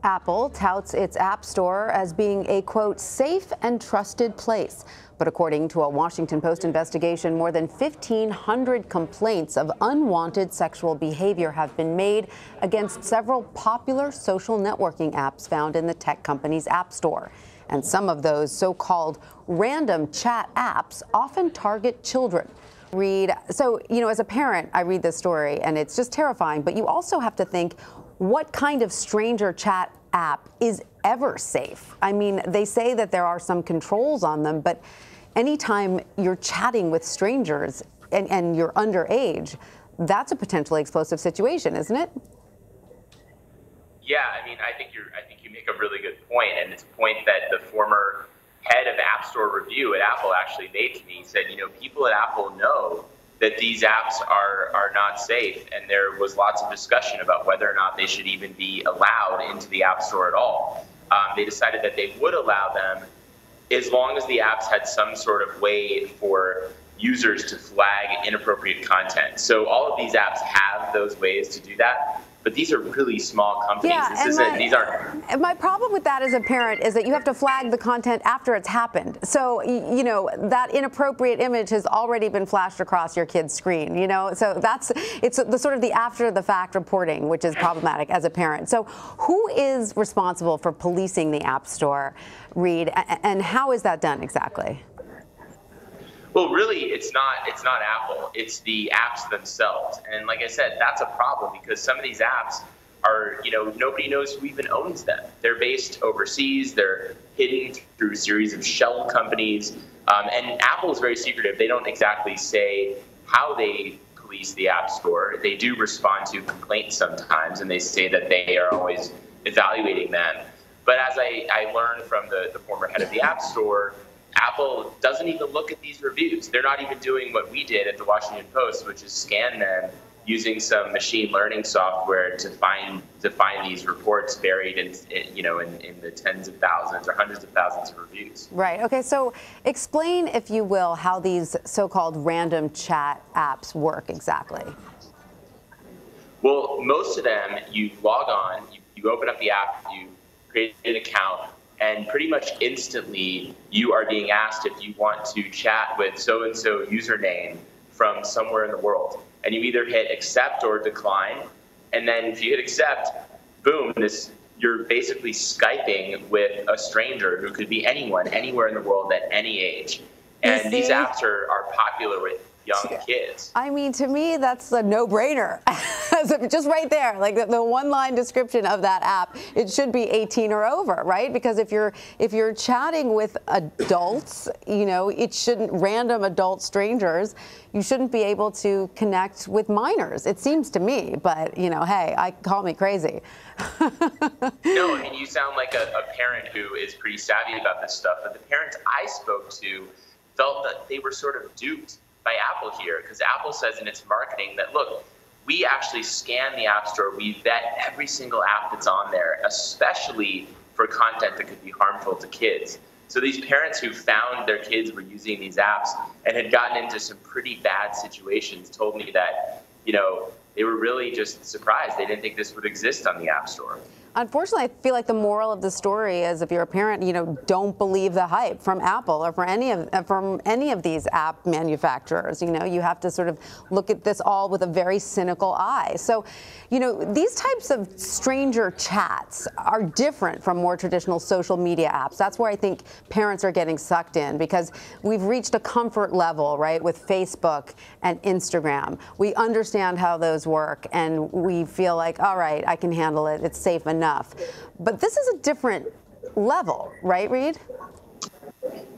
Apple touts its App Store as being a, quote, safe and trusted place. But according to a Washington Post investigation, more than 1,500 complaints of unwanted sexual behavior have been made against several popular social networking apps found in the tech company's App Store. And some of those so-called random chat apps often target children. Reed, so, as a parent, I read this story and it's just terrifying, but you also have to think, what kind of stranger chat app is ever safe? I mean, they say that there are some controls on them, but anytime you're chatting with strangers and you're underage, that's a potentially explosive situation, isn't it? Yeah, I think you make a really good point, and it's a point that the former head of App Store review at Apple actually made to me. He said, people at Apple know that these apps are not safe, and there was lots of discussion about whether or not they should even be allowed into the App Store at all. They decided that they would allow them as long as the apps had some sort of way for users to flag inappropriate content. So all of these apps have those ways to do that, but these are really small companies. Yeah, my problem with that as a parent is that you have to flag the content after it's happened. So, that inappropriate image has already been flashed across your kid's screen, so it's the sort of the after the fact reporting, which is problematic as a parent. So who is responsible for policing the App Store, Reed, and how is that done exactly? Well, really, it's not Apple. It's the apps themselves. And like I said, that's a problem because some of these apps are, nobody knows who even owns them. They're based overseas. They're hidden through a series of shell companies. And Apple is very secretive. They don't exactly say how they police the App Store. They do respond to complaints sometimes, and they say that they are always evaluating them. But as I learned from the former head of the App Store, Apple doesn't even look at these reviews. They're not even doing what we did at the Washington Post, which is scan them using some machine learning software to find these reports buried in the tens of thousands or hundreds of thousands of reviews. Right. Okay. So explain, if you will, how these so-called random chat apps work exactly. Well, most of them, you log on, you open up the app, you create an account, and pretty much instantly you are being asked if you want to chat with so-and-so username from somewhere in the world. And you either hit accept or decline. And then if you hit accept, boom, you're basically Skyping with a stranger who could be anyone, anywhere in the world at any age. And these apps are popular with young kids. I mean, to me, that's a no-brainer. Just right there, like the one-line description of that app, it should be 18 or over, right? Because if you're chatting with adults, it shouldn't, random adult strangers, you shouldn't be able to connect with minors. It seems to me, but hey, call me crazy. No, I mean, you sound like a parent who is pretty savvy about this stuff, but the parents I spoke to felt that they were sort of duped by Apple here, because Apple says in its marketing that, look, we actually scan the App Store, we vet every single app that's on there, especially for content that could be harmful to kids. So these parents who found their kids were using these apps and had gotten into some pretty bad situations told me that, they were really just surprised. They didn't think this would exist on the App Store. Unfortunately, I feel like the moral of the story is, if you're a parent, don't believe the hype from Apple or from any of these app manufacturers. You have to sort of look at this all with a very cynical eye. So, these types of stranger chats are different from more traditional social media apps. That's where I think parents are getting sucked in, because we've reached a comfort level, right, with Facebook and Instagram. We understand how those work, and we feel like, all right, I can handle it. It's safe enough. But this is a different level, right, Reed?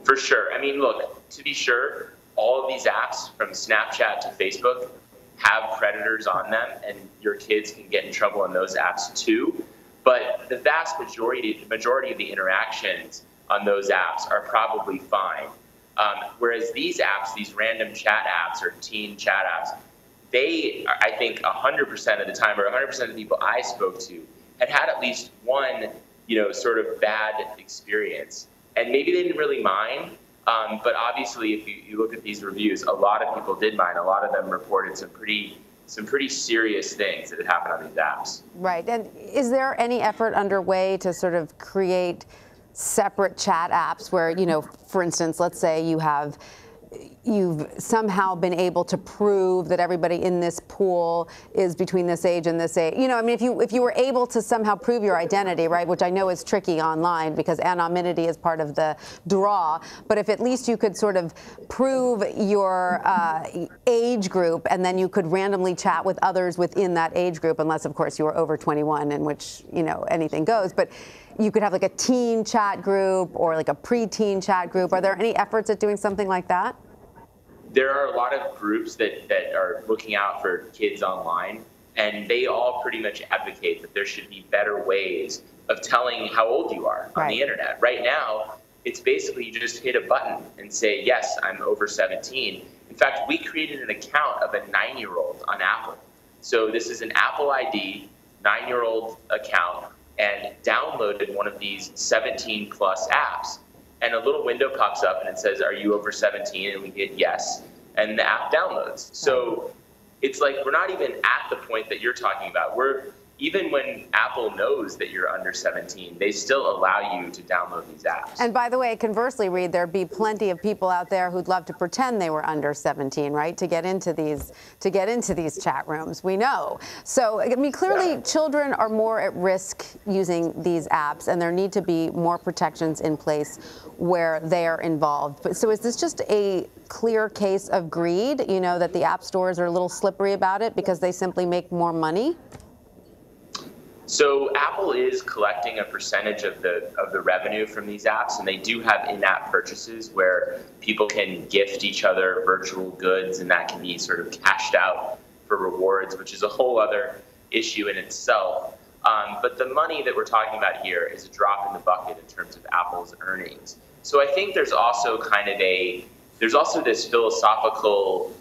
For sure. I mean, look, to be sure, all of these apps, from Snapchat to Facebook, have predators on them, and your kids can get in trouble in those apps too. But the vast majority of the interactions on those apps are probably fine. Whereas these apps, these random chat apps or teen chat apps, they, I think 100% of the time, or 100% of the people I spoke to, had at least one, sort of bad experience. And maybe they didn't really mind, but obviously if you look at these reviews, a lot of people did mind. A lot of them reported some pretty some pretty serious things that have happened on these apps. Right. And is there any effort underway to sort of create separate chat apps where, for instance, let's say you've somehow been able to prove that everybody in this pool is between this age and this age. I mean, if you were able to somehow prove your identity, right, which I know is tricky online because anonymity is part of the draw, but if at least you could sort of prove your age group and then you could randomly chat with others within that age group, unless, of course, you were over 21, in which, anything goes. But you could have like a teen chat group or like a preteen chat group. Are there any efforts at doing something like that? There are a lot of groups that are looking out for kids online, and they all pretty much advocate that there should be better ways of telling how old you are on the internet. Right now, it's basically you just hit a button and say, yes, I'm over 17. In fact, we created an account of a 9-year-old on Apple. So this is an Apple ID 9-year-old account, and downloaded one of these 17+ apps. And a little window pops up and it says, are you over 17? And we hit yes, and the app downloads. So it's like we're not even at the point that you're talking about. Even when Apple knows that you're under 17, they still allow you to download these apps. And by the way, conversely, Reed, there'd be plenty of people out there who'd love to pretend they were under 17, right, to get into these chat rooms. We know. So, I mean, clearly, children are more at risk using these apps, and there need to be more protections in place where they are involved. But so, is this just a clear case of greed? That the app stores are a little slippery about it because they simply make more money? So Apple is collecting a percentage of the revenue from these apps, and they do have in-app purchases where people can gift each other virtual goods, and that can be sort of cashed out for rewards, which is a whole other issue in itself. But the money that we're talking about here is a drop in the bucket in terms of Apple's earnings. So I think there's also this philosophical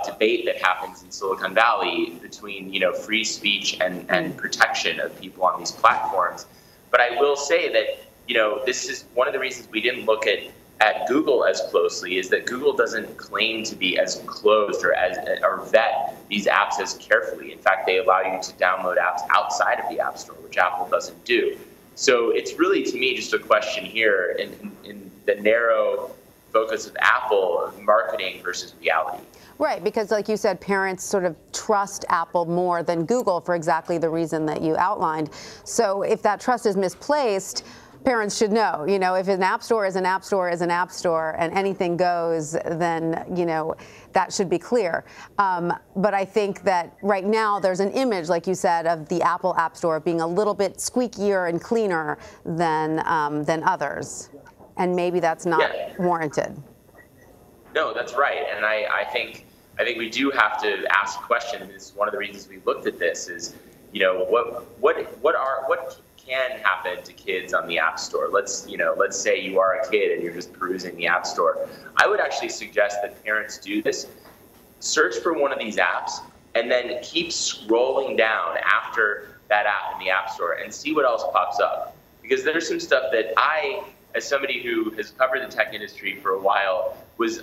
debate that happens in Silicon Valley between free speech and protection of people on these platforms. But I will say that this is one of the reasons we didn't look at Google as closely, is that Google doesn't claim to be as closed or vet these apps as carefully. In fact, they allow you to download apps outside of the App Store, which Apple doesn't do. So it's really, to me, just a question here in the narrow focus of Apple of marketing versus reality. Right, because like you said, parents sort of trust Apple more than Google for exactly the reason that you outlined. So if that trust is misplaced, parents should know, if an app store is an app store is an app store and anything goes, then, that should be clear. But I think that right now there's an image, like you said, of the Apple App Store being a little bit squeakier and cleaner than others. And maybe that's not warranted. No, that's right. And I think we do have to ask questions. And this is one of the reasons we looked at this is, what can happen to kids on the App Store? Let's say you are a kid and you're just perusing the App Store. I would actually suggest that parents do this. Search for one of these apps and then keep scrolling down after that app in the App Store and see what else pops up. Because there's some stuff that as somebody who has covered the tech industry for a while,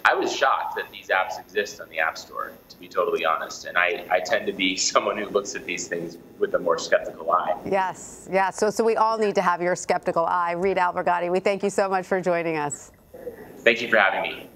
I was shocked that these apps exist on the App Store, to be totally honest. And I tend to be someone who looks at these things with a more skeptical eye. Yes, yeah. So we all need to have your skeptical eye. Reed Albergotti, we thank you so much for joining us. Thank you for having me.